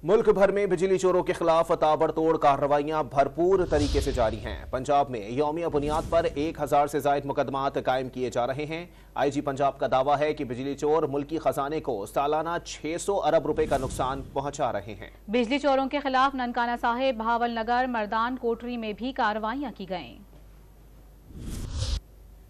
मुल्क भर में बिजली चोरों के खिलाफ ताबड़तोड़ कार्रवाइयां भरपूर तरीके से जारी हैं। पंजाब में यौमिया बुनियाद पर 1000 से जायद मुकदमात कायम किए जा रहे हैं। IG पंजाब का दावा है कि बिजली चोर मुल्की खजाने को सालाना 600 अरब रुपए का नुकसान पहुंचा रहे हैं। बिजली चोरों के खिलाफ ननकाना साहिब, बहावल नगर, मर्दान कोटरी में भी कार्रवाइयां की गईं।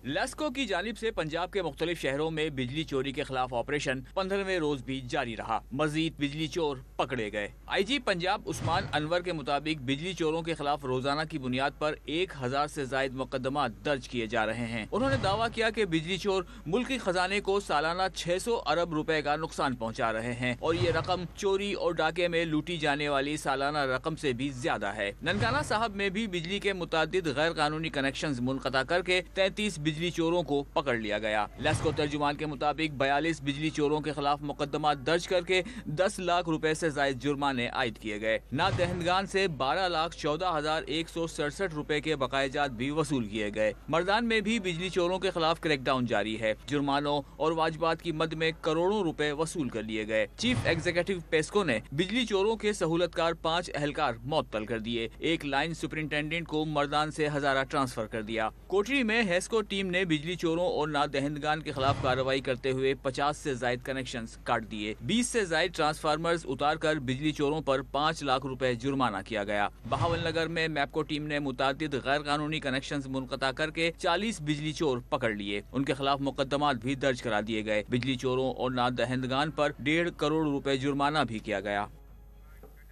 लेस्को की जानिब से पंजाब के मुख्तलिफ शहरों में बिजली चोरी के खिलाफ ऑपरेशन 15वें रोज भी जारी रहा। मजीद बिजली चोर पकड़े गए। IG पंजाब उस्मान अनवर के मुताबिक बिजली चोरों के खिलाफ रोजाना की बुनियाद पर 1000 से जायद मुकदमा दर्ज किए जा रहे हैं। उन्होंने दावा किया कि बिजली चोर मुल्की खजाने को सालाना 600 अरब रुपए का नुकसान पहुंचा रहे हैं और ये रकम चोरी और डाके में लूटी जाने वाली सालाना रकम से भी ज्यादा है। ननकाना साहब में भी बिजली के मुतादिद गैर कानूनी कनेक्शन मुनक़ता करके 33 बिजली चोरों को पकड़ लिया गया। लेस्को तर्जुमान के मुताबिक 42 बिजली चोरों के खिलाफ मुकदमा दर्ज करके 10 लाख रुपए से जायद जुर्माने आयद किए गए। नादहनगान से 12,14,167 रुपए के बकायाजात भी वसूल किए गए। मर्दान में भी बिजली चोरों के खिलाफ क्रैकडाउन जारी है। जुर्मानों और वाजबात की मद में करोड़ों रुपए वसूल कर लिए गए। चीफ एग्जीक्यूटिव पेस्को ने बिजली चोरों के सहूलतकार 5 एहलकार मुअत्तल कर दिए। एक लाइन सुपरिंटेंडेंट को मर्दान से हजारा ट्रांसफर कर दिया। कोटरी में हेस्को टीम ने बिजली चोरों और नादहनगान के खिलाफ कार्रवाई करते हुए 50 से जायद कनेक्शंस काट दिए। 20 से जायद ट्रांसफार्मर्स उतार कर बिजली चोरों पर 5 लाख रुपए जुर्माना किया गया। बहावल नगर में मैपको टीम ने मुतादिद गैर कानूनी कनेक्शंस मुनक़ता करके 40 बिजली चोर पकड़ लिए। उनके खिलाफ मुकदमात भी दर्ज करा दिए गए। बिजली चोरों और नादहनगान पर 1.5 करोड़ रुपए जुर्माना भी किया गया।